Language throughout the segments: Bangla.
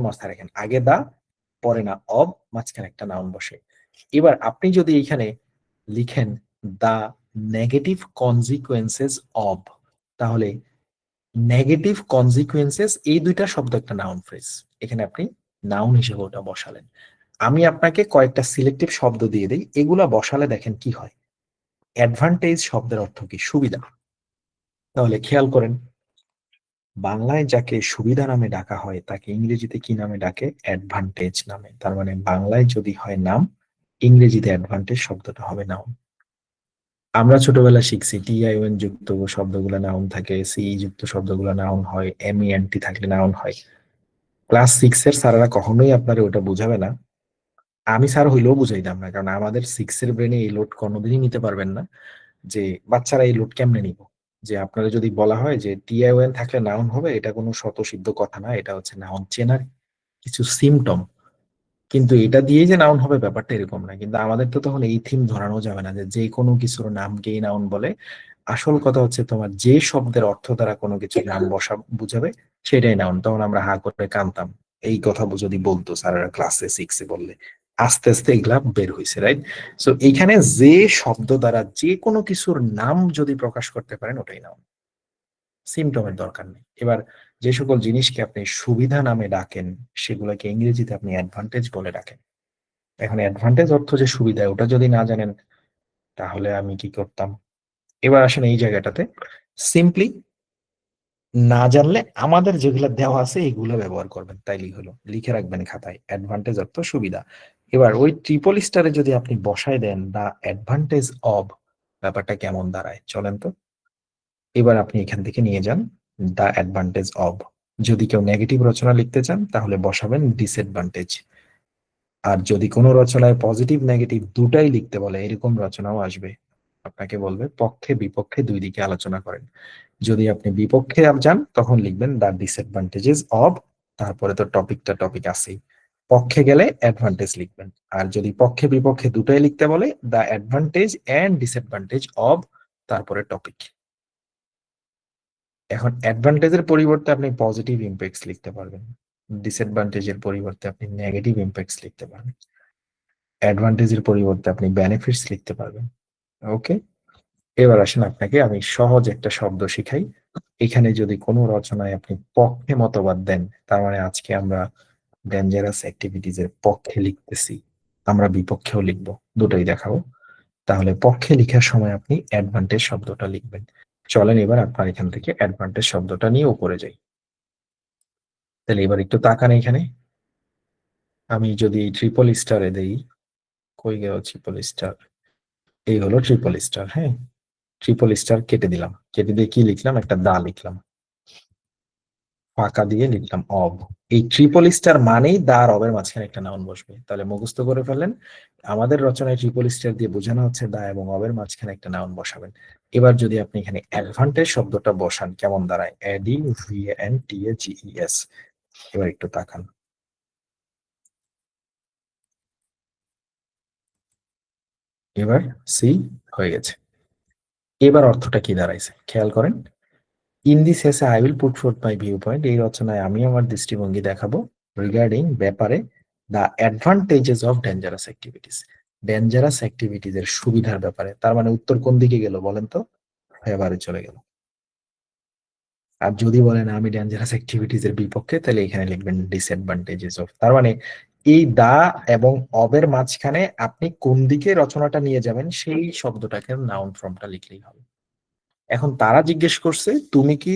মাথায় রাখেন, আগে দা, পরে না অব, মাঝখানে একটা নাউন বসে। এবার আপনি যদি এখানে লিখেন দা নেগেটিভ কনজিকুয়েন্সেস অব, তাহলে নেগেটিভ কনজিকুয়েন্সেস এই দুইটা শব্দ একটা নাউন ফ্রেজ, এখানে আপনি নাউন হিসেবে ওটা বসালেন। আমি আপনাকে কয়েকটা সিলেক্টিভ শব্দ দিয়ে দিই, এগুলা বসালে দেখেন কি হয়। অ্যাডভান্টেজ শব্দের অর্থ কি? সুবিধা। তাহলে খেয়াল করেন, বাংলায় যাকে সুবিধা নামে ডাকা হয় তাকে ইংরেজিতে কি নামে ডাকে? অ্যাডভান্টেজ নামে। তার মানে বাংলায় যদি হয় নাম, ইংরেজিতে অ্যাডভান্টেজ শব্দটা হবে নাউন। আমরা ছোটবেলায় শিখছি টিআইওএন যুক্ত শব্দগুলো নাউন থাকে, সি যুক্ত শব্দগুলো নাউন হয়, এমইএনটি থাকলে নাউন হয়। ক্লাস 6 এর স্যাররা কখনোই আপনার ওটা বুঝাবে না। আমি স্যার হইলেও বুঝাইতাম না, কারণ আমাদের 6 এর ব্রেনে এই লোড কোনোদিনই নিতে পারবেন না, যে বাচ্চারা এই লোড কেমনে নিব। যে আপনারা যদি বলা হয় যে টিআইওএন থাকলে নাউন হবে, এটা কোনো স্বতঃসিদ্ধ কথা না, এটা হচ্ছে নাউন চেনার কিছু সিমটম। কিন্তু এটা দিয়ে যে নাউন হবে ব্যাপারটা এরকম না। কিন্তু আমাদের তো তখন এই থিম ধরানো যাবে না যে যে কোনো কিছুর নামকেই নাউন বলে। আসল কথা হচ্ছে তোমার যে শব্দের অর্থ দ্বারা কোনো কিছু নাম বসা বুঝাবে সেটাই নাউন। তখন আমরা হা করে কানতাম এই কথা যদি বলতো স্যারেরা ক্লাসে 6-এ বললে। আস্তে আস্তে এগুলা বের হয়েছে, রাইট? সো এইখানে যে শব্দ দ্বারা যে কোনো কিছুর নাম যদি প্রকাশ করতে পারেন ওটাই নাউন, সিমটমের দরকার নেই। এবার যে সকল জিনিসকে আপনি সুবিধা নামে ডাকেন সেগুলোকে ইংরেজিতে আপনি অ্যাডভান্টেজ বলে ডাকেন। এখন অ্যাডভান্টেজ অর্থ যে সুবিধা, ওটা যদি না জানেন তাহলে আমি কি করতাম? এবার আসেন এই জায়গাটাতে সিম্পলি না জানলে আমাদের যেগুলো দেওয়া আছে এগুলো ব্যবহার করবেন, তাইলেই হলো। লিখে রাখবেন খাতায় অ্যাডভান্টেজ অর্থ সুবিধা। এবার ওই ট্রিপল স্টারে যদি আপনি বসায় দেন দা অ্যাডভান্টেজ অব, ব্যাপারটা কেমন দাঁড়ায় চলেন তো। এবার আপনি এখান থেকে নিয়ে যান দা অ্যাডভান্টেজ অব। যদি কেউ নেগেটিভ রচনা লিখতে চান তাহলে বসাবেন ডিসঅ্যাডভান্টেজ। আর যদি কোনো রচনায় পজিটিভ নেগেটিভ দুটাই লিখতে বলে এরকম রচনাও আসবে, আপনাকে বলবে পক্ষে বিপক্ষে দুই দিকে আলোচনা করেন। যদি আপনি বিপক্ষে যান তখন লিখবেন দা ডিসঅ্যাডভান্টেজেস অব, তারপরে তো টপিক আছেই, পক্ষে গেলে অ্যাডভান্টেজ লিখবেন। আর যদি পক্ষে বিপক্ষে দুটাই লিখতে বলে দা অ্যাডভান্টেজ এন্ড ডিসঅ্যাডভান্টেজ অব, তারপরে টপিক। এখন অ্যাডভান্টেজের পরিবর্তে আপনি পজিটিভ ইম্প্যাক্টস লিখতে পারবেন, ডিসঅ্যাডভান্টেজের পরিবর্তে আপনি নেগেটিভ ইম্প্যাক্টস লিখতে পারবেন, অ্যাডভান্টেজের পরিবর্তে আপনি বেনিফিটস লিখতে পারবেন। ওকে, এবার আসেন আপনাকে আমি সহজ একটা শব্দ শিখাই। এখানে যদি কোনো রচনায় আপনি পক্ষে মতবাদ দেন, তার মানে আজকে আমরা ডেঞ্জারাস অ্যাক্টিভিটিজ এর পক্ষে লিখতেছি, আমরা বিপক্ষেও লিখবো, দুটোই দেখাবো। তাহলে পক্ষে লেখার সময় আপনি অ্যাডভান্টেজ শব্দটা লিখবেন। চলেন এবার আপনার এখান থেকে অ্যাডভান্টেজ শব্দটা নিয়ে উপরে যাই। তাহলে এবার একটু তাকান এখানে, আমি যদি ট্রিপল স্টারে দেই, কই গেল ট্রিপল স্টার? এই হলো ট্রিপল স্টার। হ্যাঁ, ট্রিপল স্টার কেটে দিলাম, কেটে দিয়ে কি লিখলাম? একটা দা লিখলাম, ফাঁকা দিয়ে লিখলাম অব। এই ট্রিপল স্টার মানেই দা আর অবের মাঝখানে একটা নাউন বসবে। তাহলে মুখস্থ করে ফেললেন, আমাদের রচনায় ট্রিপল স্টার দিয়ে বোঝানো হচ্ছে দা এবং অবের মাঝখানে একটা নাউন বসাবেন। এবার যদি আপনি এখানে অ্যাডভান্টেজ শব্দটা বসান কেমন দাঁড়ায়? ADVANTAGES। এবার একটু তাকান, এবার সি হয়ে গেছে। এবার অর্থটা কি দাঁড়াইছে খেয়াল করেন। In this essay I will put forth my view point, এই রচনায় আমি আমার দৃষ্টিভঙ্গি দেখাবো রিগার্ডিং ব্যাপারে the advantages of dangerous activities, dangerous activities এর সুবিধার ব্যাপারে। তার মানে উত্তর কোন দিকে গেল বলেন তো? এবারে চলে গেল। আর যদি বলেন আমি ডেঞ্জারাস অ্যাক্টিভিটিস এর বিপক্ষে, তাহলে এখানে লিখবেন ডিসঅ্যাডভান্টেজেস অফ। তার মানে এই দা এবং অবের মাঝখানে আপনি কোন দিকে রচনাটা নিয়ে যাবেন সেই শব্দটাকে নাউন ফর্মটা লিখলেই হবে। এখন তারা জিজ্ঞেস করছে তুমি কি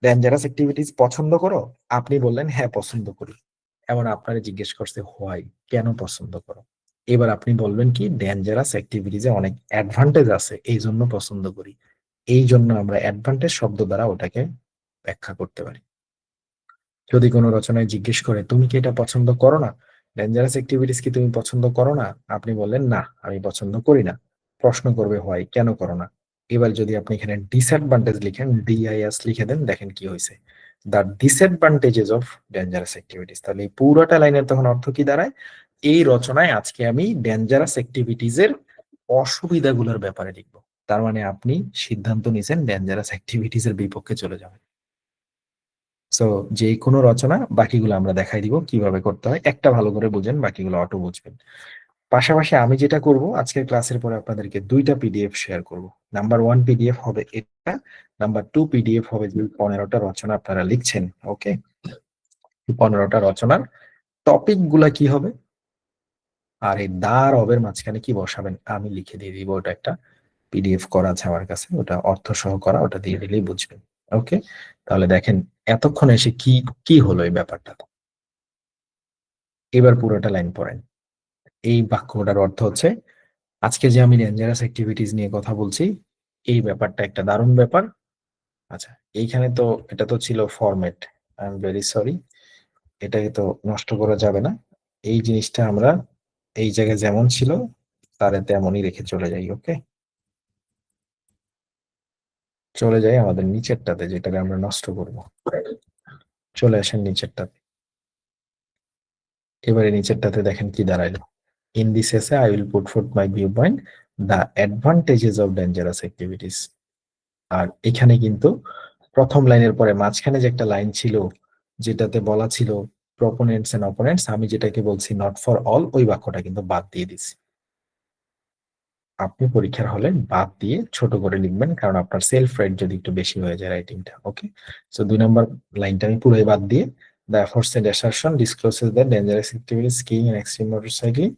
ডেঞ্জারাস অ্যাক্টিভিটিস পছন্দ করো? আপনি বললেন হ্যাঁ পছন্দ করি। এমন আপনারা জিজ্ঞেস করছে হোয়াই, কেন পছন্দ করো? এবার আপনি বলবেন কি ডেঞ্জারাস অ্যাক্টিভিটিসে অনেক অ্যাডভান্টেজ আছে এই জন্য পছন্দ করি। এই জন্য আমরা অ্যাডভান্টেজ শব্দ দ্বারা ওটাকে ব্যাখ্যা করতে পারি। যদি কোনো রচনায় জিজ্ঞেস করে তুমি কি এটা পছন্দ করো না, ডেঞ্জারাস অ্যাক্টিভিটিস কি তুমি পছন্দ করো না, আপনি বললেন না আমি পছন্দ করি না, প্রশ্ন করবে হয় কেন করো না। এবার যদি আপনি এখানে ডিসঅ্যাডভান্টেজ লিখেন, ডিআইএস লিখে দেন, দেখেন কি হয়েছে, the disadvantages of dangerous activities. তাহলে এই পুরোটা লাইনের তখন অর্থ কি দাঁড়ায়? এই রচনায় আজকে আমি ডেঞ্জারাস অ্যাক্টিভিটিস এর অসুবিধাগুলোর ব্যাপারে লিখবো। তার মানে আপনি সিদ্ধান্ত নিছেন ডেঞ্জারাস অ্যাক্টিভিটিস এর বিপক্ষে চলে যাবেন। সো যে কোনো রচনা বাকিগুলো আমরা দেখাই দিব কিভাবে করতে হয়, একটা ভালো করে বুঝেন, বাকিগুলো অটো বুঝবেন। পাশাপাশি আমি যেটা করব, আজকের ক্লাসের পরে আপনাদেরকে দুইটা পিডিএফ শেয়ার করব। নাম্বার 1 পিডিএফ হবে এটা, নাম্বার 2 পিডিএফ হবে যে 15টা রচনা আপনারা লিখছেন। ওকে, 15টা রচনার টপিক গুলা কি হবে আর এই দার অবের মাঝখানে কি বসাবেন আমি লিখে দিয়ে দিব। ওটা একটা পিডিএফ করা আছে আমার কাছে, ওটা অর্থ সহ করা, ওটা দিয়ে দিলেই বুঝবেন। ওকে, তাহলে দেখেন এতক্ষণ এসে কি কি হলো এই ব্যাপারটা। এবার পুরোটা লাইন পড়েন। এই বাক্যটার অর্থ হচ্ছে, আজকে যে আমি ডেঞ্জারাস অ্যাক্টিভিটিস নিয়ে কথা বলছি, এই ব্যাপারটা একটা দারুণ ব্যাপার। আচ্ছা, এইখানে তো এটা তো ছিল format, I am very sorry, এটাকে তো নষ্ট করা যাবে না। এই জিনিসটা আমরা এই জায়গায় যেমন ছিল তার তেমনই রেখে চলে যাই। ওকে, চলে যাই আমাদের নিচেরটাতে যেটাকে আমরা নষ্ট করব। চলে আসেন নিচেরটাতে। এবারে নিচেরটাতে দেখেন কি দাঁড়াইলো। In this essay I will put forth my view point, the advantages of dangerous activities. আর এখানে কিন্তু প্রথম লাইনের পরে মাঝখানে যে একটা লাইন ছিল যেটাতে বলা ছিল প্রপোনেন্টস এন্ড অপোনেন্টস, আমি যেটাকে বলছি নট ফর অল, ওই বাক্যটা কিন্তু বাদ দিয়ে দিছি। আপনি পরীক্ষার হলে বাদ দিয়ে ছোট করে লিখবেন, কারণ আপনার সেলফ রাইট যদি একটু বেশি হয়ে যায় রাইটিংটা। ওকে, সো 2 নম্বর লাইনটা আমি পুরোই বাদ দিয়ে, the aforesaid assertion discloses the dangerous activities skiing and extreme motorcycling.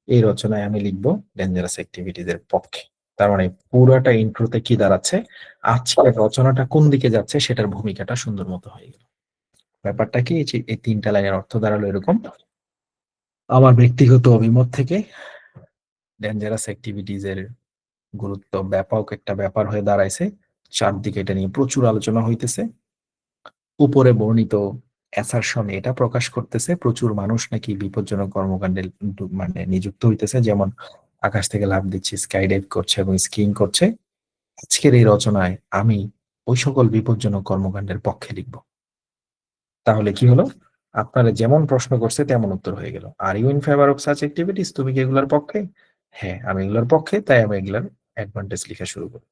এই রচনায় আমি লিখবো ডেঞ্জারাস অ্যাক্টিভিটিস এর পক্ষে। তার মানে পুরাটা ইন্ট্রোতে কি দাঁড়াচ্ছে, আজকের রচনাটা কোন দিকে যাচ্ছে সেটার ভূমিকাটা সুন্দর মতো হয়ে গেল। ব্যাপারটা কি, এই যে এই 3টা লাইনের অর্থ দাঁড়ালো এরকম। আমার ব্যক্তিগত অভিমত থেকে ডেঞ্জারাস অ্যাক্টিভিটিস এর গুরুত্ব ব্যাপক একটা ব্যাপার হয়ে দাঁড়াইছে। চারদিকে এটা নিয়ে প্রচুর আলোচনা হইতেছে। উপরে বর্ণিত অ্যাসারশন এটা প্রকাশ করতেছে প্রচুর মানুষ নাকি বিপজ্জনক কর্মকাণ্ডে মানে নিযুক্ত হইতেছে, যেমন আকাশ থেকে লাফ দিচ্ছে, স্কাই ডাইভ করছে এবং স্কিইং করছে। আজকের এই রচনায় আমি ওই সকল বিপজ্জনক কর্মকাণ্ডের পক্ষে লিখব। তাহলে কি হলো, আপনারা যেমন প্রশ্ন করছে তেমন উত্তর হয়ে গেল। Are you in favour of such activities, তুমি কি এগুলোর পক্ষে? হ্যাঁ, আমি এগুলোর পক্ষে, তাই আমি এগুলোর অ্যাডভান্টেজ লেখা শুরু করি।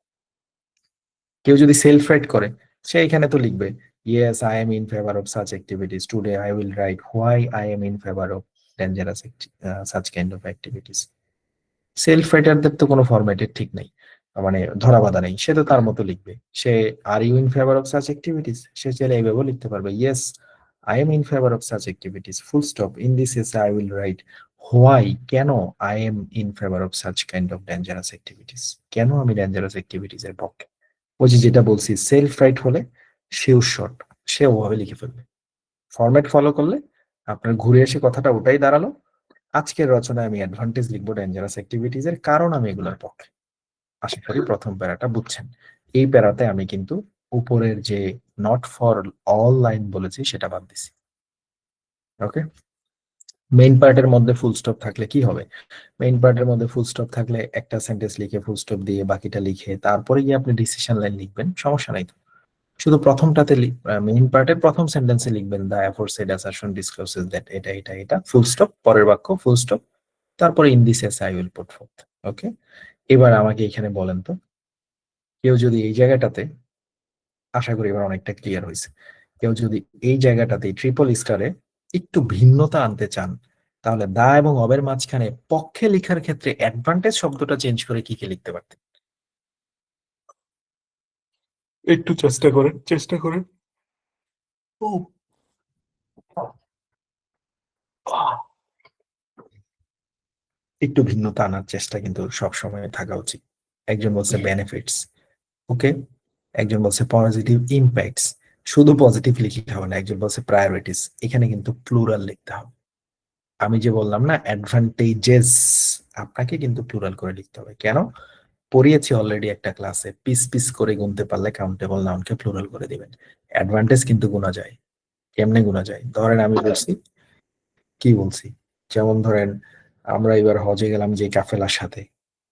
কেউ যদি সেলফ রাইট করে, সে এখানে তো লিখবে yes I am in favour of such activities, today I will write why I am in favour of dangerous such kind of activities. Self রাইটারদের তো কোনো ফরম্যাটের ঠিক নেই, মানে ধরা বাঁধা নেই, সে তো তার মতো লিখবে। সে are you in favour of such activities, সে চাইলে এইভাবে লিখতে পারবে yes I am in favour of such activities full stop, in this essay I will write why, কেন I am in favour of such kind of dangerous activities, কেন আমি ডেঞ্জারাস অ্যাক্টিভিটিস এর পক্ষে। ওই যে যেটা বলছি, সেলফ রাইট হলে শিওর শর্ট, সে ওভাবে লিখে ফেলবে। ফরম্যাট ফলো করলে আপনার ঘুরে এসে কথাটা ওটাই দাঁড়ালো, আজকের রচনায় আমি অ্যাডভান্টেজ লিখবো ডেঞ্জারাস অ্যাক্টিভিটিস এর, কারণ আমি এগুলোর পক্ষে। আশা করি প্রথম প্যারাটা বুঝছেন। এই প্যারাতে আমি কিন্তু উপরের যে নট ফর অল লাইন বলেছি সেটা বাদ দিছি। ওকে, মেইন পার্টের মধ্যে ফুল স্টপ থাকলে কি হবে, মেইন পার্টের মধ্যে ফুল স্টপ থাকলে একটা সেন্টেন্স লিখে ফুল স্টপ দিয়ে বাকিটা লিখে তারপরে গিয়ে আপনি ডিসিশন লাইন লিখবেন, সমস্যা নাই তো। শুধু প্রথমটাতে মেইন পার্টের প্রথম সেন্টেন্সে লিখবেন the aforesaid assertion discloses that, এটা এটা এটা ফুল স্টপ, পরের বাক্য ফুল স্টপ, তারপরে in this essay I will put forth. Okay, এবার আমাকে এখানে বলেন তো, কেউ যদি এই জায়গাটাতে, আশা করি এবার অনেকটা ক্লিয়ার হয়েছে, কেউ যদি এই জায়গাটাতে ট্রিপল স্টারে একটু ভিন্নতা আনতে চান, তাহলে দা এবং অবের মাঝখানে পক্ষে লেখার ক্ষেত্রে অ্যাডভান্টেজ শব্দটা চেঞ্জ করে কি কি লিখতে পারতেন? একটু চেষ্টা করেন, চেষ্টা করেন। ও, একটু ভিন্নতা আনার চেষ্টা কিন্তু সব সময় থাকা উচিত। একজন বলছে বেনিফিটস, ওকে, একজন বলছে পজিটিভ ইম্প্যাক্টস, শুধু পজিটিভ লিখতে হবে না, একজন বলছে প্রায়োরিটিস, এখানে কিন্তু প্লুরাল লিখতে হবে। আমি যে বললাম না অ্যাডভান্টেজেস, আপনাকে কিন্তু প্লুরাল করে লিখতে হবে। কেন? পড়িয়েছি অলরেডি একটা ক্লাসে, পিস পিস করে গুনতে পারলে কাউন্টেবল নাউনকে প্লুরাল করে দিবেন। অ্যাডভান্টেজ কিন্তু গুণা যায়। কেমনে গুণা যায়, ধরেন আমি বলছি, কি বলছি, যেমন ধরেন আমরা এবার হজে গেলাম যে কাফেলার সাথে,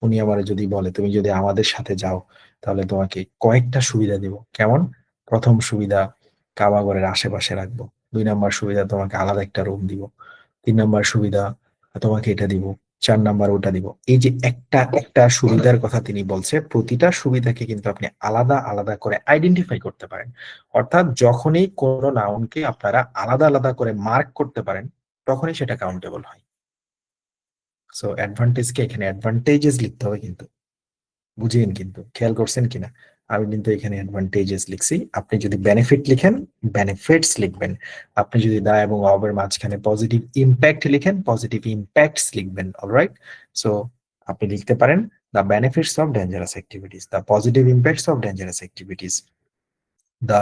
উনি আমার যদি বলে তুমি যদি আমাদের সাথে যাও তাহলে তোমাকে কয়েকটা সুবিধা দিব। কেমন? প্রথম সুবিধা, কাবা ঘরের আশেপাশে রাখবো। 2 নম্বর সুবিধা, তোমাকে আলাদা একটা রুম দিব। 3 নম্বর সুবিধা, তোমাকে এটা দিব। 4 নাম্বার ওটা দিব। এই যে একটা একটা সুবিধার কথা তিনি বলছে, প্রতিটা সুবিধাকে কিন্তু আপনি আলাদা আলাদা করে আইডেন্টিফাই করতে পারেন। অর্থাৎ যখনই কোন নাউনকে আপনারা আলাদা আলাদা করে মার্ক করতে পারেন, তখনই সেটা কাউন্টেবল হয়। সো অ্যাডভান্টেজকে এখানে অ্যাডভান্টেজেস লিখতে হবে কিন্তু, বুঝিয়েন কিন্তু, খেয়াল করছেন কিনা? আমি কিন্তু এখানে অ্যাডভান্টেজেস লিখছি, আপনি যদি বেনিফিট লিখেন বেনিফিটস লিখবেন, আপনি যদি দা এবং অবের মাঝখানে পজিটিভ ইম্প্যাক্ট লিখেন পজিটিভ ইম্প্যাক্টস লিখবেন। অলরাইট, সো আপনি লিখতে পারেন the benefits of dangerous activities, the positive impacts of dangerous activities, the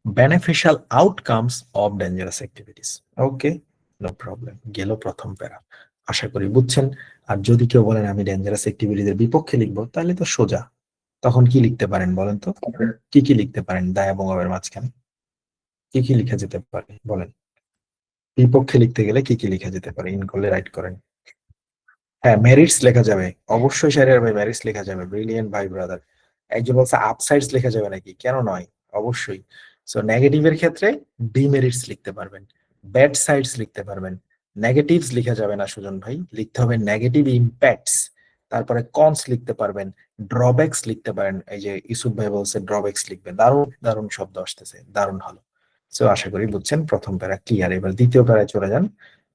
beneficial outcomes of dangerous activities. Okay, no problem, গেল প্রথম প্যারা। আশা করি বুঝছেন। আর যদি কেউ বলেন আমি ডেঞ্জারাস অ্যাক্টিভিটিদের বিপক্ষে লিখবো, তাহলে তো সোজা, তখন কি লিখতে পারেন বলেন তো? কি কি লিখতে পারেন দা এবং অবের মাঝখানে? কি কি লিখা যেতে পারে বলেন? বিপক্ষে লিখতে গেলে কি কি লিখা যেতে পারে? ইন করলে রাইট করেন। হ্যাঁ, মেরিটস লেখা যাবে অবশ্যই, স্যারের ভাই মেরিটস লেখা যাবে, ব্রিলিয়েন্ট ভাই ব্রাদার। একজন বলছে আপসাইডস লেখা যাবে নাকি, কেন নয়, অবশ্যই। সো নেগেটিভের ক্ষেত্রে ডিমেরিটস লিখতে পারবেন, ব্যাড সাইডস লিখতে পারবেন। নেগেটিভস লেখা যাবে না সুজন ভাই, লিখতে হবে নেগেটিভ ইম্প্যাক্টস। তারপরে কনস লিখতে পারবেন, ড্রব্যাকস লিখতে পারেন। এই যে ইসুফ ভাই বলছে ড্রব্যাকস লিখবেন, দারুণ দারুণ শব্দ আসতেছে, দারুণ ভালো। সো আশা করি বুঝছেন, প্রথম প্যারা ক্লিয়ার। এবার দ্বিতীয় প্যারায় চলে যান।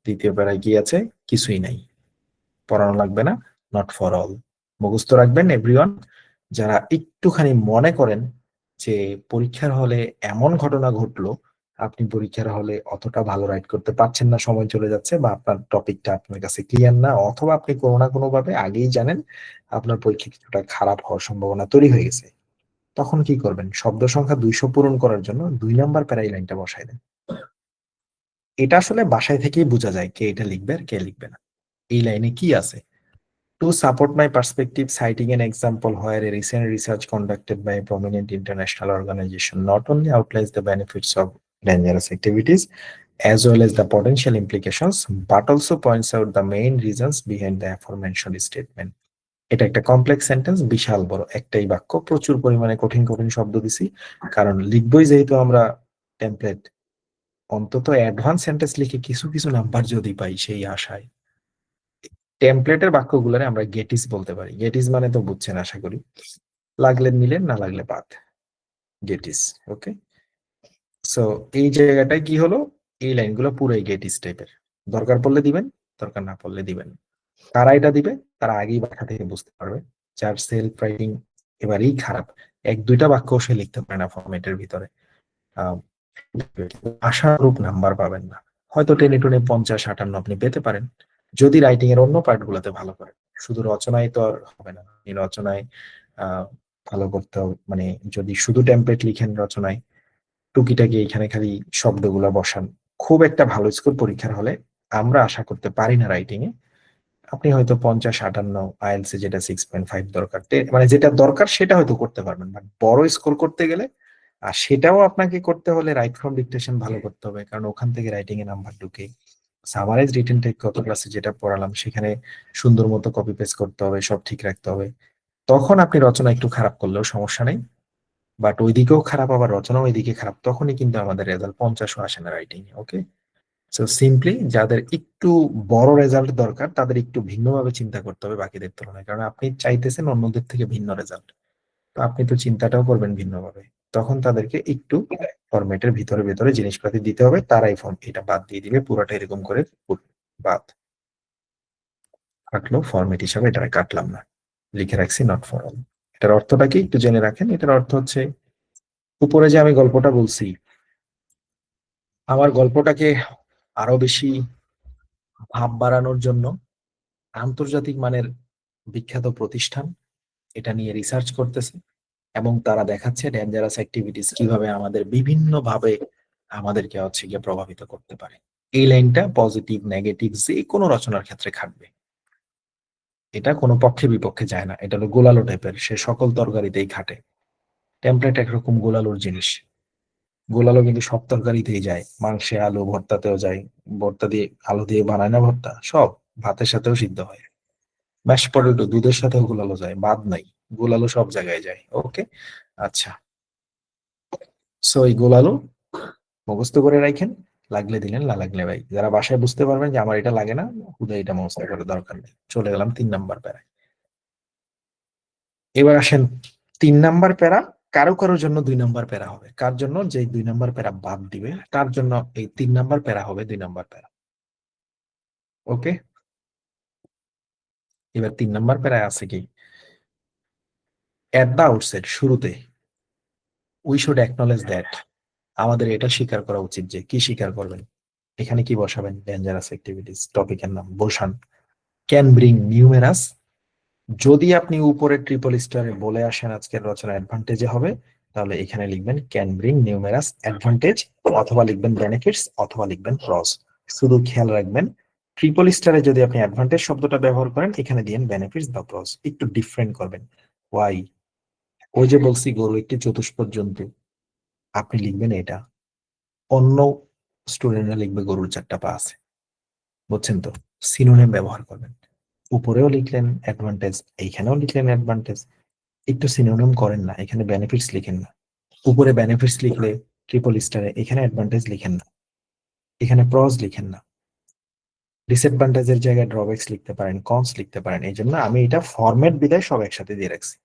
দ্বিতীয় প্যারায় কি আছে? কিছুই নাই, পড়ানো লাগবে না, নট ফর অল। মুখস্থ রাখবেন এভরিওয়ান। যারা একটুখানি মনে করেন যে পরীক্ষার হলে এমন ঘটনা ঘটলো, আপনি পরীক্ষার হলে অতটা ভালো রাইট করতে পারছেন না, সময় চলে যাচ্ছে, বা আপনার টপিকটা আপনার কাছে ক্লিয়ার না, অথবা আপনি কোনো না কোনো ভাবে আগেই জানেন আপনার পরীক্ষা কিছুটা খারাপ হওয়ার সম্ভাবনা তৈরি হয়ে গেছে, তখন কি করবেন? শব্দ সংখ্যা 200 পূরণ করার জন্য 2 নাম্বার প্যারাই লাইনটা বসাই দেন। এটা আসলে বাসায় থেকেই বোঝা যায় কে এটা লিখবে আর কে লিখবে না। এই লাইনে কি আছে? To support my perspective, citing an example where a recent research conducted by a prominent international organization not only outlines the benefits of dangerous activities as well as the potential implications, but also points out the main reasons behind the aforementioned statement. এটা একটা কমপ্লেক্স সেন্টেন্স, বিশাল বড় একটাই বাক্য, প্রচুর পরিমাণে কঠিন কঠিন শব্দ দিছি, কারণ লিখবই যেহেতু আমরা টেমপ্লেট, অন্তত অ্যাডভান্স সেন্টেন্স লিখে কিছু কিছু নাম্বার যদি পাই সেই আশায়। টেমপ্লেটের বাক্যগুলোরে আমরা গেটিস বলতে পারি। গেটিস মানে তো বুঝছেন আশা করি, লাগলে নিলেন, না লাগলে বাদ, গেটিস। ওকে, সো এই জায়গাটায় কি হলো, এই লাইনগুলো পুরোই গেটিস টাইপের, দরকার পড়লে দিবেন, দরকার না পড়লে দিবেন। কারা এটা দিবে? তারা আগেই বাসা থেকে বুঝতে পারবে যার সেলফ রাইটিং এবারেই খারাপ, এক দুইটা বাক্য সে লিখতে পারে না ফরম্যাটের ভিতরে, আহ, আশানুরূপ নাম্বার পাবেন না। হয়তো টেনে টুনে 50-58 আপনি পেতে পারেন, যদি রাইটিং এর অন্য পার্ট গুলোতে ভালো করেন। শুধু রচনায় তো আর হবে না, এই রচনায় আহ ভালো করতে হবে, মানে যদি শুধু টেমপ্লেট লিখেন রচনায়, টুকিটাকি এখানে খালি শব্দগুলা বসান, খুব একটা ভালো স্কোর পরীক্ষার হলে আমরা আশা করতে পারি না রাইটিং এ। আপনি হয়তো 50-58 আইএলস যেটা 6.5 দরকার, মানে যেটা দরকার সেটা হয়তো করতে পারবেন, বাট বড় স্কোর করতে গেলে, আর সেটাও আপনাকে করতে হলে রাইট ফ্রম ডিকটেশন ভালো করতে হবে, কারণ ওখান থেকে রাইটিং এ নাম্বার ঢুকে। সামারাইজ রিটেন টেক গত ক্লাসে যেটা পড়ালাম সেখানে সুন্দর মতো কপি পেস্ট করতে হবে, সব ঠিক রাখতে হবে। তখন আপনি রচনা একটু খারাপ করলেও সমস্যা নেই, বাট ওইদিকেও খারাপ আবার রচনা ওইদিকে খারাপ, তখনই কিন্তু আমাদের রেজাল্ট 50ও আসে না রাইটিং এ। ওকে, সো সিম্পলি যাদের একটু বড় রেজাল্ট দরকার তাদের একটু ভিন্নভাবে চিন্তা করতে হবে বাকিদের তুলনায়, কারণ আপনি চাইতেছেন অন্যদের থেকে ভিন্ন রেজাল্ট, তো আপনি তো চিন্তাটাও করবেন ভিন্নভাবে। তখন তাদেরকে একটু ফরম্যাটের ভিতরে ভিতরে জিনিসপাতি দিতে হবে, তারাই ফর্ম এটা বাদ দিয়ে দিবে, পুরোটা এরকম করে বাদ কাটলো, ফরম্যাট হিসাবে এটা কাটলাম না, লিখে রাখছি নট ফর অল। এটার অর্থটা কি একটু জেনে রাখেন। এটার অর্থ হচ্ছে, উপরে যে আমি গল্পটা বলছি, আমার গল্পটাকে আরো বেশি ভাব বাড়ানোর জন্য আন্তর্জাতিক মানের বিখ্যাত প্রতিষ্ঠান এটা নিয়ে রিসার্চ করতেছে, এবং তারা দেখাচ্ছে ডেঞ্জারাস অ্যাক্টিভিটিস কিভাবে আমাদের বিভিন্ন ভাবে আমাদেরকে হচ্ছে গিয়ে প্রভাবিত করতে পারে। এই লাইনটা পজিটিভ নেগেটিভ যে কোনো রচনার ক্ষেত্রে খাটবে, এটা কোনো পক্ষে বিপক্ষে যায় না, এটা হলো গোলালো টাইপের, সে সকল তরকারিতেই খাটে। টেমপ্লেট একরকম গোলালোর জিনিস, গোলালো কিন্তু সব তরকারিতেই যায়, মাংসে আলু ভর্তাতেও যায়, ভর্তা দিয়ে আলু দিয়ে বানায় না ভর্তা, সব ভাতের সাথেও সিদ্ধ হয়, ম্যাশ পটেটো দুধের সাথেও গোলালো যায়, বাদ নাই, গোলালো সব জায়গায় যায়। ওকে, আচ্ছা, সো এই গোলালো মুখস্থ করে রাখেন, লাগলে দিলেন, না লাগলে ভাই। যারা বাসায় বুঝতে পারবেন যে আমার এটা লাগে না, হুদাই এটা মুখস্থ করে দরকার নেই। চলে গেলাম 3 নাম্বার প্যারা। এবার আসেন 3 নাম্বার প্যারা। কারো কারোর জন্য 2 নাম্বার প্যারা হবে। কার জন্য? যে 2 নাম্বার প্যারা বাদ দিবে তার জন্য এই 3 নাম্বার প্যারা হবে 2 নাম্বার প্যারা। ওকে। এবার 3 নাম্বার প্যারায় আছে কি, এট দা আউটসেট, শুরুতে, উই শুড অ্যাকনলেজ দ্যাট, আমাদের এটা স্বীকার করা উচিত। যে কি স্বীকার করবেন? এখানে কি বসাবেন? ডেঞ্জারাস অ্যাক্টিভিটিস, টপিকের নাম বসান। ক্যান ব্রিং নিউমেরাস, যদি আপনি উপরে ট্রিপল স্টারে বলে আসেন আজকের রচনা অ্যাডভান্টেজে হবে, তাহলে এখানে লিখবেন ক্যান ব্রিং নিউমেরাস অ্যাডভান্টেজ, অথবা লিখবেন বেনিফিটস, অথবা লিখবেন প্রস। শুধু খেয়াল রাখবেন, ট্রিপল স্টারে যদি আপনি অ্যাডভান্টেজ শব্দটা ব্যবহার করেন, এখানে দিয়েন বেনিফিটস বা প্রস, একটু ডিফারেন্ট করবেন। ওয়াই? ওই যে বলছি গরু একটি চতুষ্পদ জন্তু, আপনি লিখবেন এটা, অন্য স্টুডেন্টরা লিখবে গরুর 4টা পা আছে। বুঝছেন তো? সিনোনিম ব্যবহার করবেন। উপরেও লিখলেন অ্যাডভান্টেজ, এইখানেও লিখলেন অ্যাডভান্টেজ, একটু সিনোনিম করেন না, এখানে বেনিফিটস লিখেন না। উপরে বেনিফিটস লিখলে ট্রিপল স্টারে, এখানে অ্যাডভান্টেজ লিখেন না, এখানে প্রস লিখেন না। ডিসঅ্যাডভান্টেজের জায়গায় ড্রব্যাকস লিখতে পারেন, কনস লিখতে পারেন। এই জন্য আমি এটা ফরম্যাট বিদায় সব একসাথে দিয়ে রাখছি।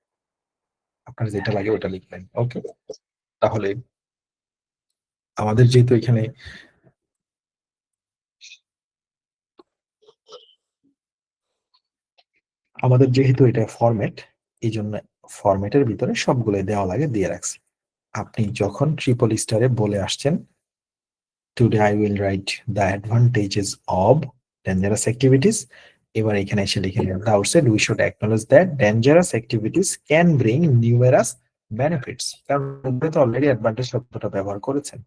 আপনার যেটা লাগে ওটা লিখবেন। ওকে। তাহলে আমাদের যেহেতু এখানে এটা ফরম্যাট, এই জন্য ফরম্যাটের ভিতরে সবগুলো দেওয়া লাগে দিয়ে রাখছি। আপনি যখন ট্রিপল স্টারে বলে আসছেন, today I will write the advantages of dangerous activities, এবার এখানে এসে লিখে নেন the outside we should acknowledge that dangerous activities can bring numerous benefits, কারণ উপরে তো অলরেডি অ্যাডভান্টেজ শব্দটা ব্যবহার করেছেন।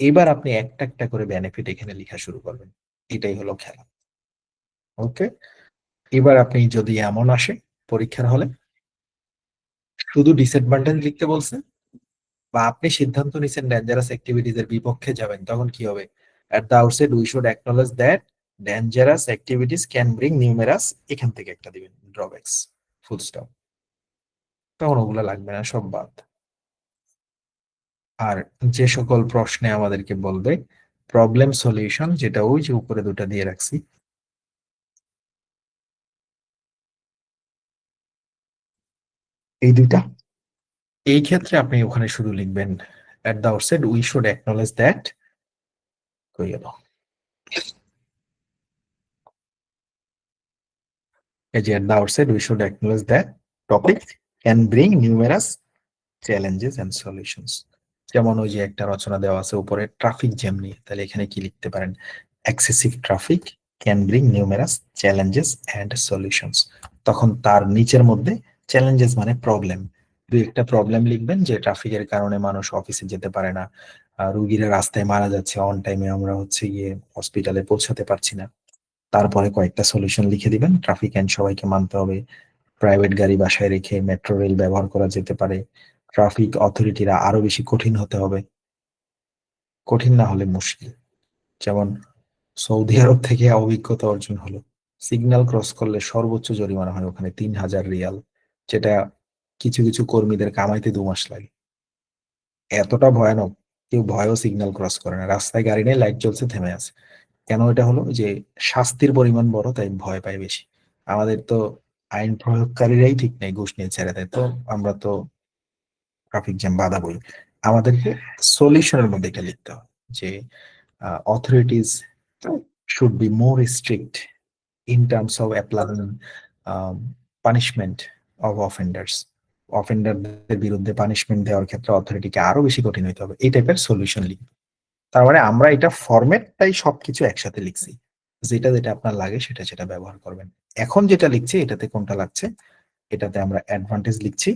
এবার আপনি একটা একটা করে বেনিফিট এখানে লেখা শুরু করবেন। এটাই হলো খেলা। ওকে। এবার আপনি যদি এমন আসে পরীক্ষার হলে শুধু ডিসঅ্যাডভান্টেজ লিখতে বলছে, বা আপনি সিদ্ধান্ত নিছেন ডেঞ্জারাস অ্যাক্টিভিটিজ এর বিপক্ষে যাবেন, তখন কি হবে? At the outset we should acknowledge that dangerous activities can bring numerous, এখান থেকে একটা দিবেন ড্রব্যাকস, ফুল স্টপ। তখন ওগুলা লাগবে না, সব বাদ। আর যে সকল প্রশ্নে আমাদেরকে বলবে প্রবলেম সলিউশন, যেটা ওই যে উপরে দুটা দিয়ে রাখছি, এই দুইটা, এই ক্ষেত্রে আপনি ওখানে শুধু লিখবেন at the outset we should acknowledge that, কই গেল, এই যে at the outset we should acknowledge that topic can bring numerous challenges and solutions। যেমন ওই যে একটা রচনা দেওয়া আছে উপরে ট্রাফিক জ্যাম নিয়ে, তাহলে এখানে কি লিখতে পারেন? Excessive traffic can bring numerous challenges and solutions. তখন তার নিচের মধ্যে চ্যালেঞ্জেস মানে প্রবলেম, দুই একটা প্রবলেম লিখবেন, যে ট্রাফিকের কারণে মানুষ অফিসে যেতে পারে না, রুগীরা রাস্তায় মারা যাচ্ছে, অন টাইমে আমরা হচ্ছে গিয়ে হসপিটালে পৌঁছাতে পারছি না। তারপরে কয়েকটা সলিউশন লিখে দিবেন, ট্রাফিক আইন সবাইকে মানতে হবে, প্রাইভেট গাড়ি বাসায় রেখে মেট্রো রেল ব্যবহার করা যেতে পারে, ট্রাফিক অথরিটিরা আরো বেশি কঠিন হতে হবে, কঠিন না হলে মুশকিল। যেমন সৌদি আরব থেকে অভিজ্ঞতা অর্জন হলো, সিগন্যাল ক্রস করলে সর্বোচ্চ জরিমানা হয় ওখানে 3000 রিয়াল, যেটা কিছু কিছু কর্মীদের কামাইতে 2 মাস লাগে। এতটা ভয়ানক, কেউ ভয়ও সিগন্যাল ক্রস করে না, রাস্তায় গাড়ি নেই, লাইট জ্বলছে, থেমে আছে। কেন এটা হলো? যে শাস্তির পরিমাণ বড়, তাই ভয় পায় বেশি। আমাদের তো আইন প্রয়োগকারীরাই ঠিক নেই, ঘুষ নিয়ে ছেড়ে দেয়, তো আমরা তো ট্রাফিক জ্যাম বাধা বলি। আমাদেরকে সলিউশনের মধ্যে এটা লিখতে হবে যে authorities should be more strict in terms of applying punishment of offenders. অফেন্ডারদের বিরুদ্ধে পানিশমেন্ট দেওয়ার ক্ষেত্রে অথরিটিকে আরো বেশি কঠিন হতে হবে, এই টাইপের সলিউশন লিখবে। তার মানে আমরা এটা ফরম্যাটটাই সবকিছু একসাথে লিখছি, যেটা যেটা আপনার লাগে সেটা সেটা ব্যবহার করবেন। এখন যেটা লিখছি এটাতে কোনটা লাগছে, এটাতে আমরা অ্যাডভান্টেজ লিখছি।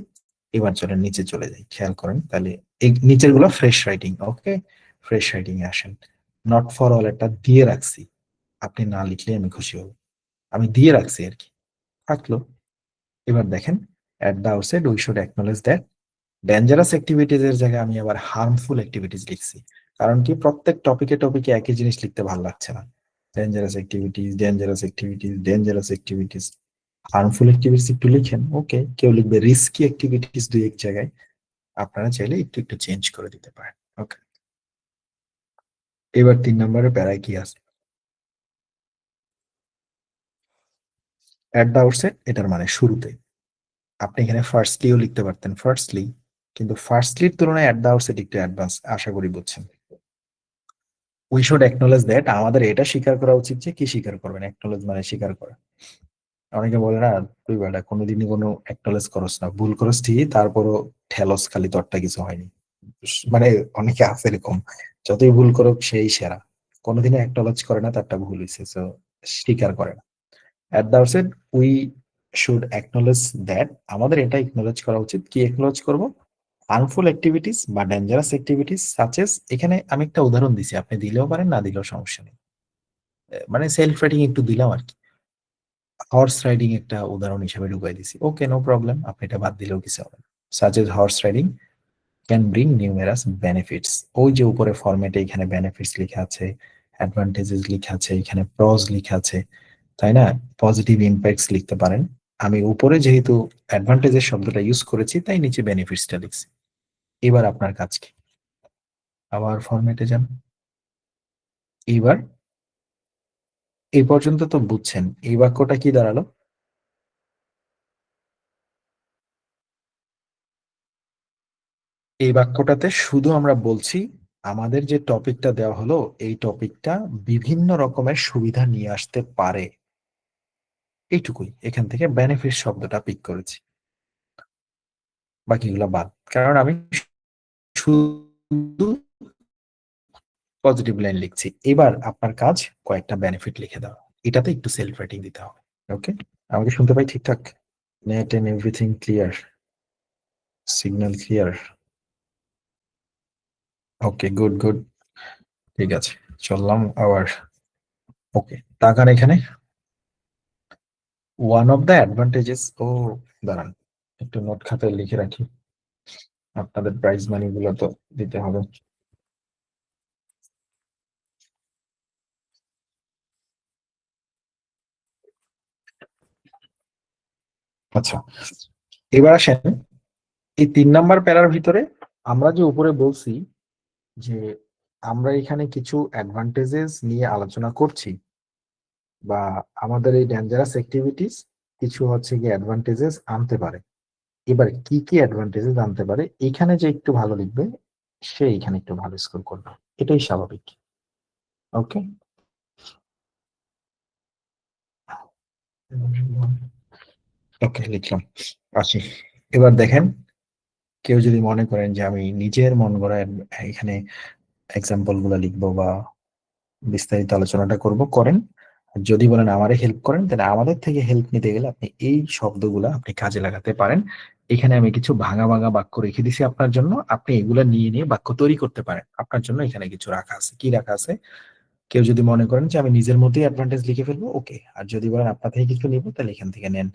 এবার চলেন নিচে চলে যাই, খেয়াল করেন তাহলে এই নিচের গুলো ফ্রেশ রাইটিং। ওকে, ফ্রেশ রাইটিং এ আসেন। নট ফর অল একটা দিয়ে রাখছি, আপনি না লিখলে আমি খুশি হব, আমি দিয়ে রাখছি আর কি, থাকলো। এবার দেখেন, at the outside we should acknowledge that dangerous activities এর জায়গায় আমি আবার হার্মফুল অ্যাক্টিভিটিস লিখছি। কারণ কি, প্রত্যেক টপিকে টপিকে একই জিনিস লিখতে ভালো লাগছে না। Dangerous activities, dangerous activities, dangerous activities, harmful activities একটু লিখেন। ওকে, কেউ লিখবে রিস্কি অ্যাক্টিভিটিস 2 এক জায়গায়, আপনারা চাইলে একটু একটু চেঞ্জ করে দিতে পারেন। ওকে। এবার 3 নম্বরের প্যারায় কি আছে? অ্যাট দ্য আউটসেট, এটার মানে শুরুতে। আপনি এখানে ফার্স্টলিও লিখতে পারতেন, ফার্স্টলি, কিন্তু ফার্স্টলির তুলনায় অ্যাট দ্য আউটসেট একটু অ্যাডভান্স, আশা করি বুঝছেন। উই শুড অ্যাকনোলেজ দ্যাট, আমাদের এটা স্বীকার করা উচিত যে কি স্বীকার করবেন, অ্যাকনোলেজ মানে স্বীকার করা। অনেকে বলে না, তুই বেটা কোনোদিনই কোনো অ্যাকনোলেজ করস না, ভুল করস ঠিকই, তারপরও ঠেলস খালি, তোরটা কিছু হয়নি। মানে অনেকে আছে এরকম, যতই ভুল করুক সেই সেরা, কোনোদিনও অ্যাকনোলেজ করে না তারটা ভুল হয়েছে, তো স্বীকার করে না। At the outset we should acknowledge that, আমাদের এটা অ্যাকনোলেজ করা উচিত। কি অ্যাকনোলেজ করব? হার্মফুল অ্যাক্টিভিটিস বা ডেঞ্জারাস অ্যাক্টিভিটিস সাচেস, এখানে আমি একটা উদাহরণ দিছি, আপনি দিলেও পারেন না দিলেও সমস্যা নেই, মানে সেলফ রাইটিং একটু দিলাম আর কি। হর্স রাইডিং একটা উদাহরণ হিসেবে ঢুকাই দিছি, ওকে নো প্রবলেম, আপনি এটা বাদ দিলেও কিছু হবে না। Such as horse riding can bring numerous benefits, ওই যে উপরে ফরম্যাটে এখানে বেনিফিটস লেখা আছে, অ্যাডভান্টেজেস লেখা আছে, এখানে প্রজ লেখা আছে, তাই না? পজিটিভ ইম্প্যাক্টস লিখতে পারেন। আমি উপরে যেহেতু অ্যাডভান্টেজের শব্দটা ইউজ করেছি, তাই নিচে বেনিফিটসটা লিখছি। এবার আপনার কাজ কি? আবার ফরম্যাটে যান। এইবার এই পর্যন্ত তো বুঝছেন, এই বাক্যটা কি দাঁড়ালো? এই বাক্যটাতে শুধু আমরা বলছি আমাদের যে টপিকটা দেওয়া হলো, এই টপিকটা বিভিন্ন রকমের সুবিধা নিয়ে আসতে পারে, এইটুকুই। এখান থেকে বেনিফিট শব্দটা পিক করেছি, বাকিগুলো বাদ, কারণ আমি শুধু পজিটিভ লাইন লিখছি। এবার আপনার কাজ কয়েকটা বেনিফিট লিখে দেওয়া, এটাতে একটু সেলফ রেটিং দিতে হবে। ওকে, আমাকে শুনতে পাই ঠিকঠাক? Net and everything clear, signal clear? Okay, good good, ঠিক আছে, চললাম আবার। ওকে, তাকান এখানে। ওয়ান অফ দ্য অ্যাডভান্টেজেস, ও দাঁড়ান একটু নোট খাতায় লিখে রাখি, আপনাদের প্রাইজ মানি গুলো তো দিতে হবে। আচ্ছা, এবার আসেন এই 3 নাম্বার প্যারার ভিতরে আমরা যে উপরে বলছি যে আমরা এখানে কিছু অ্যাডভান্টেজেস নিয়ে আলোচনা করছি, বা আমাদের এই ডেঞ্জারাস অ্যাক্টিভিটিস কিছু হচ্ছে কি অ্যাডভান্টেজেস আনতে পারে। এবার কি কি অ্যাডভান্টেজেস আনতে পারে, এখানে যে একটু ভালো লিখবে সে এখানে একটু ভালো স্কোর করবে, এটাই স্বাভাবিক। ওকে, ওকে লিখলাম, আসি। এবার দেখেন, কেউ যদি মনে করেন যে আমি নিজের মন গড়া এখানে এক্সাম্পল গুলা লিখবো বা বিস্তারিত আলোচনাটা করব, করেন। আর যদি বলেন আমারে হেল্প করেন, তাহলে আমাদের থেকে হেল্প নিতে গেলে আপনি এই শব্দগুলা আপনি কাজে লাগাতে পারেন। এখানে আমি কিছু ভাঙা ভাঙা বাক্য রেখে দিছি আপনার জন্য, আপনি এগুলা নিয়ে নিয়ে বাক্য তৈরি করতে পারেন। আপনার জন্য এখানে কিছু রাখা আছে, কি রাখা আছে? কেউ যদি মনে করেন যে আমি নিজের মধ্যেই অ্যাডভান্টেজ লিখে ফেলবো, ওকে। আর যদি বলেন আপনার থেকে কিছু নিবো, তাহলে এখান থেকে নেন।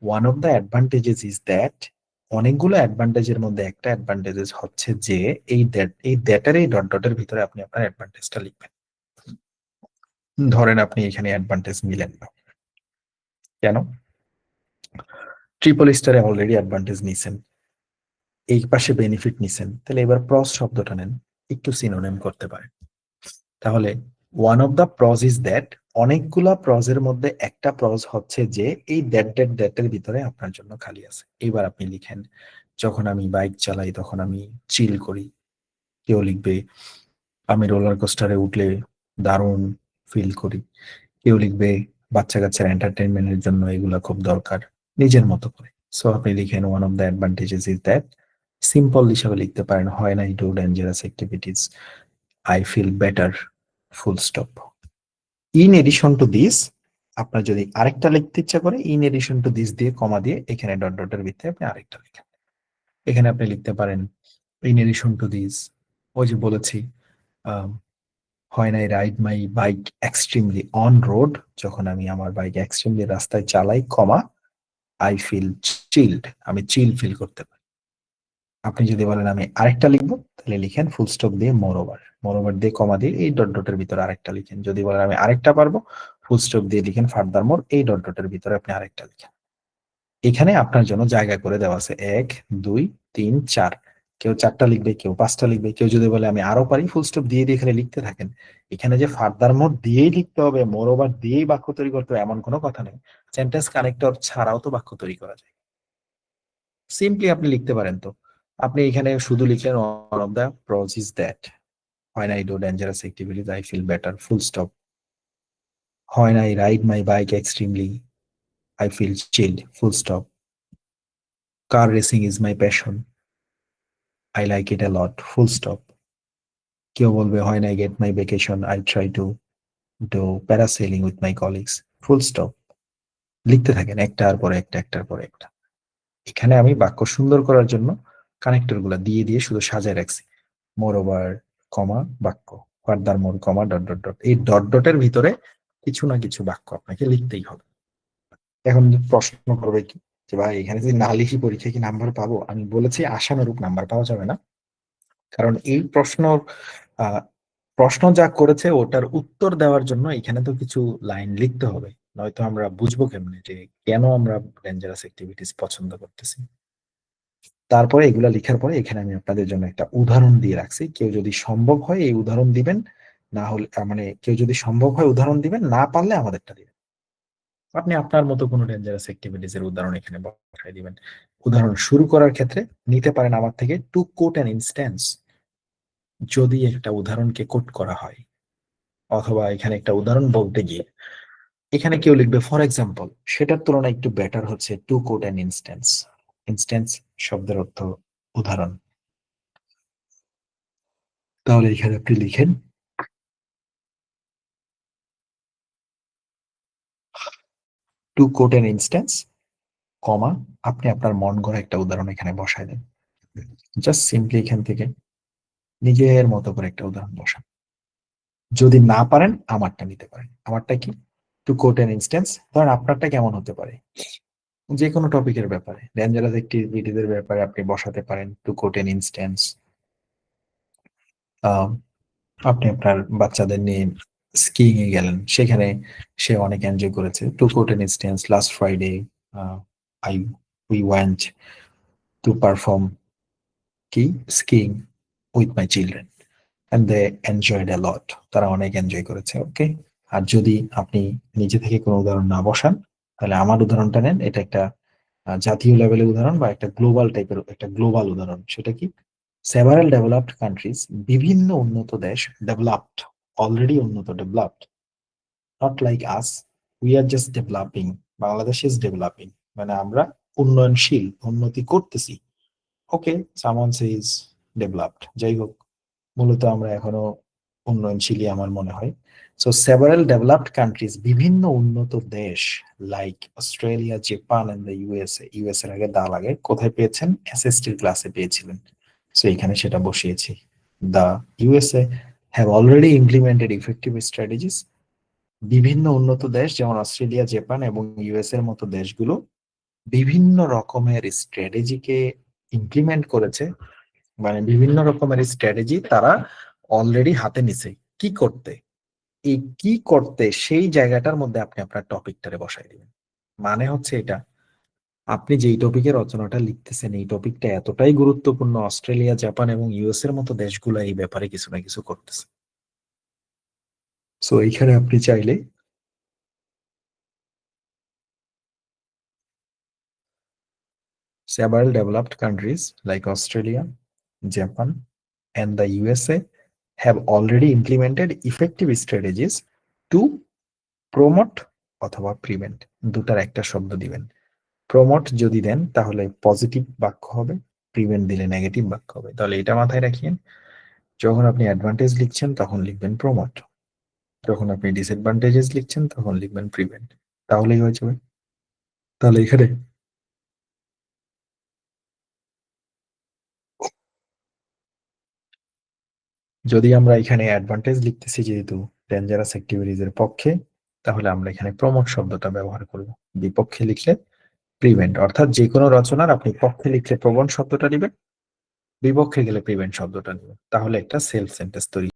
One of the advantages is that, অনেকগুলো অ্যাডভান্টেজের মধ্যে একটা অ্যাডভান্টেজেস হচ্ছে যে এই দ্যাটের এই ডট ডটের ভিতরে আপনি আপনার অ্যাডভান্টেজটা লিখবেন। ধরেন আপনি এখানে অ্যাডভান্টেজ নিলেন না, কেন? ট্রিপল স্টারে অলরেডি অ্যাডভান্টেজ নিছেন, এই পাশে বেনিফিট নিছেন, তাহলে এবার প্রস শব্দটা নেন, একটু সিনোনিম করতে পারেন। তাহলে one of the pros is that, অনেকগুলা প্রজের মধ্যে একটা প্রজ হচ্ছে যে এই দ্যাটের ভিতরে আপনার জন্য খালি আছে। এবার আপনি লিখেন, যখন আমি বাইক চালাই তখন আমি চিল করি। কেউ লিখবে আমি রোলার কোস্টারে উঠলে দারুণ ফিল করি। কেউ লিখবে বাচ্চা কাচ্চার এন্টারটেনমেন্টের জন্য এগুলা খুব দরকার, নিজের মতো করে। সো আপনি লিখেন one of the advantages is that, simple হিসাবে লিখতে পারেন, হয় না do dangerous activities, I feel better, full stop. In addition to this, আপনার যদি আরেকটা লিখতে ইচ্ছা করে, ইন এডিশন টু দিস দিয়ে কমা দিয়ে এখানে ডট ডটের ভিতরে আপনি আরেকটা লিখেন। এখানে আপনি লিখতে পারেন ইন এডিশন টু দিস, ওই যে বলেছি, হয় নাই ride my bike extremely on road, যখন আমি আমার বাইক এক্সট্রিমলি রাস্তায় চালাই, কমা আই ফিল চিল্ড, আমি চিল ফিল করতে পারি। আপনি যদি বলেন আমি আরেকটা লিখবো, তাহলে লিখেন ফুল স্টপ দিয়ে মোর ওভার দিয়ে কমা দিয়ে এই ডট ডটের ভিতরে আরেকটা লিখেন। যদি বলেন আমি আরেকটা পারবো, ফুল স্টপ দিয়ে লিখেন ফার্দার মোর, এই ডট ডটের ভিতরে আপনি আরেকটা লিখেন। এখানে আপনার জন্য জায়গা করে দেওয়া আছে 1 2 3 4, কেউ 4টা লিখবে, কেউ 5টা লিখবে, কেউ যদি বলে আমি আরো পারি, ফুল স্টপ দিয়ে দিয়ে এখানে লিখতে থাকেন। এখানে যে ফার্দার মোর দিয়েই লিখতে হবে, মোর ওভার দিয়েই বাক্য তৈরি করতে হবে এমন কোনো কথা নেই। সেন্টেন্স কানেক্টর ছাড়াও তো বাক্য তৈরি করা যায়। সিম্পলি আপনি লিখতে পারেন। তো আপনি এখানে শুধু লিখলেন one of the pros is that when I do dangerous activities I feel better, full stop. When I ride my bike extremely I feel chilled, full stop. Car racing is my passion, I like it a lot, full stop. কেউ বলবে when I get my vacation I try to do parasailing with my colleagues, full stop. লিখতে থাকেন একটার পর একটা, একটার পর একটা। এখানে আমি বাক্য সুন্দর করার জন্য কানেক্টর গুলা দিয়ে দিয়ে শুধু সাজায় রাখছি। মোর ওভার, কমা, বাক্য, ফার্দার মোর, কমা, ডট ডট ডট। এই ডট ডটের ভিতরে কিছু না কিছু বাক্য আপনাকে লিখতেই হবে। এখন প্রশ্ন করবে কি যে ভাই এখানে যদি না লিখি পরীক্ষায় কি নাম্বার পাবো? আমি বলেছি আশানুরূপ নাম্বার পাওয়া যাবে না, কারণ এই আহ, প্রশ্ন যা করেছে ওটার উত্তর দেওয়ার জন্য এখানে তো কিছু লাইন লিখতে হবে, নয়তো আমরা বুঝবো কেমনে যে কেন আমরা ডেঞ্জারাস অ্যাক্টিভিটিস পছন্দ করতেছি। তারপরে এগুলা লেখার পরে এখানে আমি আপনাদের জন্য একটা উদাহরণ দিয়ে রাখছি, কেউ যদি সম্ভব হয় এই উদাহরণ দিবেন, না হলে মানে কেউ যদি সম্ভব হয় উদাহরণ দিবেন, না পারলে আমাদেরটা দিবেন। আপনি আপনার মতো কোনো ডেঞ্জারাস অ্যাক্টিভিটিস এর উদাহরণ এখানে বসাই দিবেন। উদাহরণ শুরু করার ক্ষেত্রে নিতে পারেন আমার থেকে টু কোট অ্যান ইনস্ট্যান্স, যদি একটা উদাহরণকে কোট করা হয়, অথবা এখানে একটা উদাহরণ বলতে গিয়ে এখানে কেউ লিখবে ফর এক্সাম্পল, সেটার তুলনায় একটু বেটার হচ্ছে to quote an instance. Instance শব্দের অর্থ উদাহরণ। তাহলে এখানে আপনি লিখেন to quote an instance, comma, আপনি আপনার মন গড়া একটা উদাহরণ এখানে বসায় দেন। জাস্ট সিম্পলি এখান থেকে নিজের মতো করে একটা উদাহরণ বসান। যদি না পারেন আমারটা নিতে পারেন। আমারটা কি? To quote an instance. ধরেন আপনারটা কেমন হতে পারে? যে কোনো টপিকের ব্যাপারে, ডেঞ্জারাস অ্যাক্টিভিটিজের ব্যাপারে আপনি বসাতে পারেন টু কোট অ্যান ইনস্ট্যান্স। আপনি আপনার বাচ্চাদের নিয়ে স্কিইং এ গেলেন, সেখানে সে অনেক এনজয় করেছে। To quote an instance, last Friday I we went to perform কি skiing with my children and they enjoyed a lot, তারা অনেক এনজয় করেছে। ওকে। আর যদি আপনি নিজে থেকে কোনো উদাহরণ না বসান, তাহলে আমার উদাহরণটা নেন। এটা একটা জাতীয় লেভেলের উদাহরণ বা একটা গ্লোবাল টাইপের একটা গ্লোবাল উদাহরণ। সেটা কি? সেভারাল ডেভেলপড কান্ট্রিজ, বিভিন্ন উন্নত দেশ, ডেভেলপড, অলরেডি উন্নত, developed, not like us, we are just developing. Bangladesh is developing, মানে আমরা উন্নয়নশীল, উন্নতি করতেছি। ওকে, সামওয়ান সেজ ডেভেলপড, যাই হোক, মূলত আমরা এখনো উন্নয়নশীলই আমার মনে হয়। সো সেভারাল ডেভেলপড কান্ট্রিজ, বিভিন্ন উন্নত দেশ, like Australia, Japan and the USA. US এর আগে দা লাগে, কোথায় পেয়েছেন? এসএসটির ক্লাসে পেয়েছিলেন। সো এখানে সেটা বসিয়েছি। The USA have already implemented effective strategies. বিভিন্ন উন্নত দেশ যেমন অস্ট্রেলিয়া, জাপান এবং ইউএস এর মতো দেশগুলো বিভিন্ন রকমের স্ট্র্যাটেজিকে ইমপ্লিমেন্ট করেছে, মানে বিভিন্ন রকমের স্ট্র্যাটেজি তারা অলরেডি হাতে নিছে। কি করতে? এই কি করতে সেই জায়গাটার মধ্যে আপনি আপনার টপিকটারে বসাই দিবেন। মানে হচ্ছে এটা, আপনি যেই টপিকের রচনাটা লিখতেছেন এই টপিকটা এতটাই গুরুত্বপূর্ণ, অস্ট্রেলিয়া, জাপান এবং ইউএস এর মতো দেশগুলো এই ব্যাপারে কিছু না কিছু করতেছে। সো এইখানে আপনি চাইলে several developed countries like Australia, Japan, and the USA have already implemented effective strategies to promote অথবা প্রিভেন্ট, দুটার একটা শব্দ দিবেন। প্রমোট যদি দেন তাহলে পজিটিভ বাক্য হবে, প্রিভেন্ট দিলে নেগেটিভ বাক্য হবে। তাহলে এটা মাথায় রাখিয়েন, যখন আপনি অ্যাডভান্টেজ লিখছেন তখন লিখবেন প্রমোট, যখন আপনি ডিসঅ্যাডভান্টেজেস লিখছেন তখন লিখবেন প্রিভেন্ট, তাহলেই হয়ে যাবে। তাহলে এখানে যদি আমরা এখানে অ্যাডভান্টেজ লিখতেছি যেহেতু ডেঞ্জারাস অ্যাক্টিভিটিজ এর পক্ষে, তাহলে আমরা এখানে প্রমোট শব্দটা ব্যবহার করব। বিপক্ষে লিখলে প্রিভেন্ট, অর্থাৎ যে কোনো রচনার আপনি পক্ষে লিখলে প্রবণ শব্দটা নেবেন, বিপক্ষে গেলে প্রিভেন্ট শব্দটা নেবেন, তাহলে একটা সেলফ সেন্টেন্স তৈরি